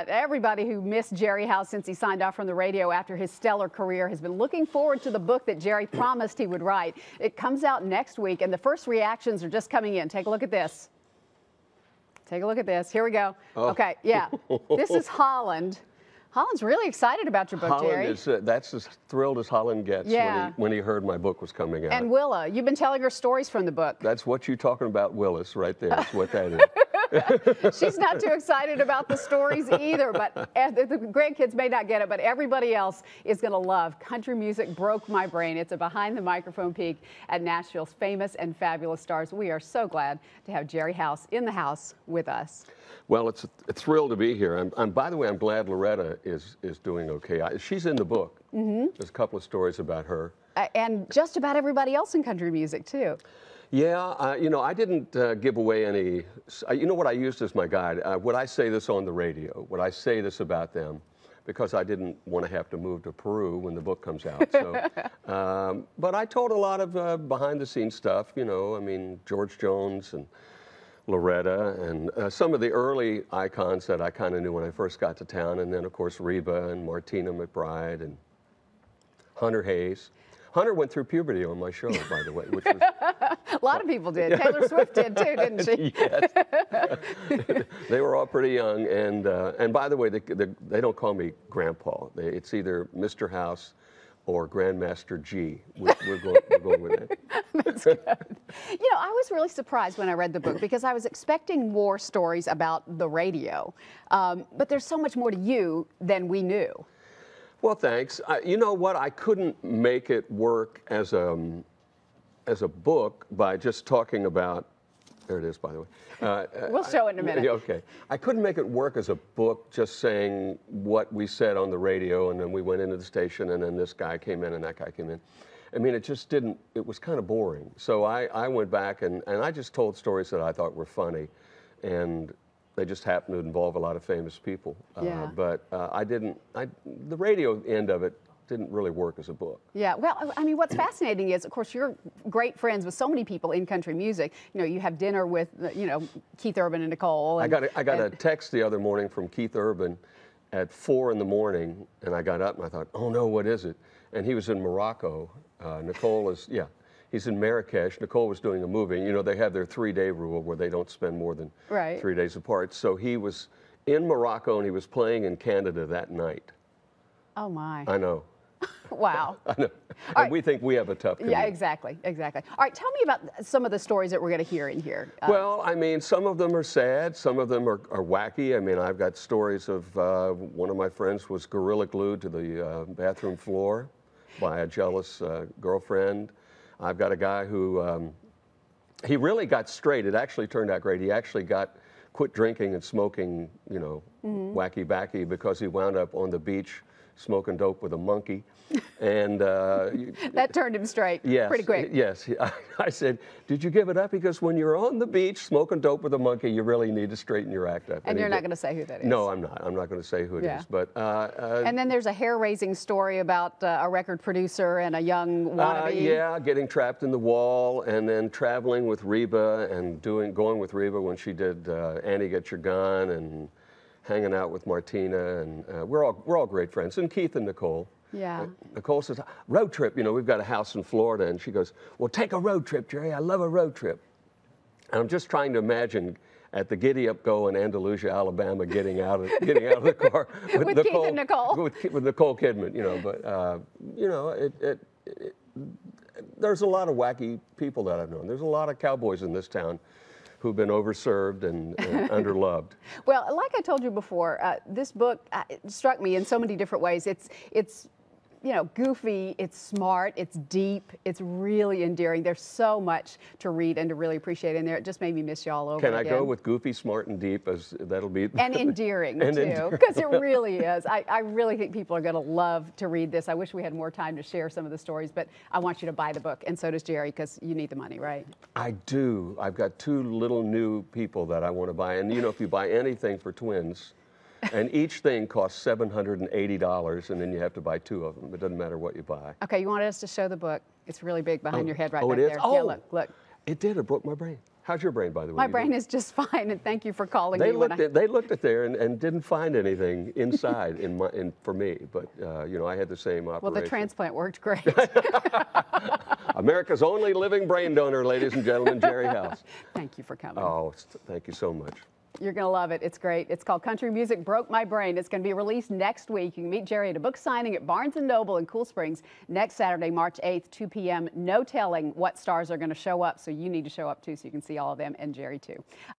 Everybody who missed Gerry House since he signed off from the radio after his stellar career has been looking forward to the book that Gerry promised he would write. It comes out next week, and the first reactions are just coming in. Take a look at this. Take a look at this. Here we go. Oh. Okay, yeah. This is Holland. Holland's really excited about your book, Gerry. Holland is, that's as thrilled as Holland gets when he heard my book was coming out. And Willa, you've been telling her stories from the book. That's what you're talking about, Willis, right there. That's what that is. She's not too excited about the stories either, but the grandkids may not get it, but everybody else is going to love Country Music Broke My Brain. It's a behind-the-microphone peek at Nashville's famous and fabulous stars. We are so glad to have Gerry House in the house with us. Well, it's a thrill to be here. By the way, I'm glad Loretta is doing okay. She's in the book. Mm-hmm. There's a couple of stories about her. And just about everybody else in country music, too. Yeah, you know, I didn't give away any, you know what I used as my guide? Would I say this on the radio? Would I say this about them? Because I didn't want to have to move to Peru when the book comes out. So, but I told a lot of behind-the-scenes stuff, you know, I mean, George Jones and Loretta and some of the early icons that I kind of knew when I first got to town. And then, of course, Reba and Martina McBride and Hunter Hayes. Hunter went through puberty on my show, by the way, which was... A lot of people did. Taylor Swift did too, didn't she? Yes. They were all pretty young, and by the way, they don't call me Grandpa. It's either Mr. House or Grandmaster G. We're going with that. That's good. You know, I was really surprised when I read the book because I was expecting more stories about the radio, but there's so much more to you than we knew. Well, thanks. You know what? I couldn't make it work as a book by just talking about. There it is, by the way. We'll show it in a minute. Okay. I couldn't make it work as a book just saying what we said on the radio, and then we went into the station, and then this guy came in, and that guy came in. I mean, it just didn't. It was kind of boring. So I went back and I just told stories that I thought were funny, and they just happened to involve a lot of famous people. Yeah. But the radio end of it didn't really work as a book. Yeah, well, I mean, what's fascinating is, of course, you're great friends with so many people in country music. You know, you have dinner with, you know, Keith Urban and Nicole. And, I got a text the other morning from Keith Urban at 4 in the morning, and I got up and I thought, oh no, what is it? And he was in Morocco. Nicole is, yeah. He's in Marrakesh. Nicole was doing a movie. You know, they have their 3-day rule where they don't spend more than 3 days apart. So he was in Morocco and he was playing in Canada that night. Oh, my. I know. Wow. I know. And right. We think we have a tough community. Yeah, exactly, exactly. All right, tell me about some of the stories that we're going to hear in here. Well, I mean, some of them are sad. Some of them are wacky. I mean, I've got stories of one of my friends was gorilla glued to the bathroom floor by a jealous girlfriend. I've got a guy who, he really got straight. It actually turned out great. He actually quit drinking and smoking, you know, wacky-backy because he wound up on the beach smoking dope with a monkey. And that turned him straight pretty quick. Yes. I said, did you give it up? Because when you're on the beach smoking dope with a monkey, you really need to straighten your act up. And you're not going to say who that is. No, I'm not. I'm not going to say who it is. But and then there's a hair-raising story about a record producer and a young wannabe. Yeah, getting trapped in the wall and then traveling with Reba and going with Reba when she did Annie Get Your Gun and hanging out with Martina, and we're all great friends, and Keith and Nicole. Yeah. Nicole says, road trip, you know, we've got a house in Florida, and she goes, well, take a road trip, Gerry, I love a road trip. And I'm just trying to imagine at the Giddy Up Go in Andalusia, Alabama, getting out of the car with Keith and Nicole. With Nicole Kidman, you know, but, you know, there's a lot of wacky people that I've known. There's a lot of cowboys in this town who've been overserved and underloved. Well, like I told you before, this book struck me in so many different ways. It's you know, goofy, it's smart, it's deep, it's really endearing. There's so much to read and to really appreciate in there. It just made me miss you all over again. Can I go with goofy, smart, and deep? As that'll be and endearing too, because it really is. I really think people are going to love to read this. I wish we had more time to share some of the stories, but I want you to buy the book, and so does Gerry, because you need the money, right? I do. I've got 2 little new people that I want to buy, and you know, if you buy anything for twins, and each thing costs $780, and then you have to buy 2 of them. It doesn't matter what you buy. Okay, you wanted us to show the book. It's really big behind your head right back there. Oh, yeah, look. It did. It broke my brain. How's your brain, by the way? My brain is just fine, and thank you for calling They me. looked at there and didn't find anything inside for me, but you know, I had the same operation. Well, the transplant worked great. America's only living brain donor, ladies and gentlemen, Gerry House. Thank you for coming. Oh, thank you so much. You're going to love it. It's great. It's called Country Music Broke My Brain. It's going to be released next week. You can meet Gerry at a book signing at Barnes & Noble in Cool Springs next Saturday, March 8th, 2 p.m. No telling what stars are going to show up, so you need to show up too so you can see all of them, and Gerry too.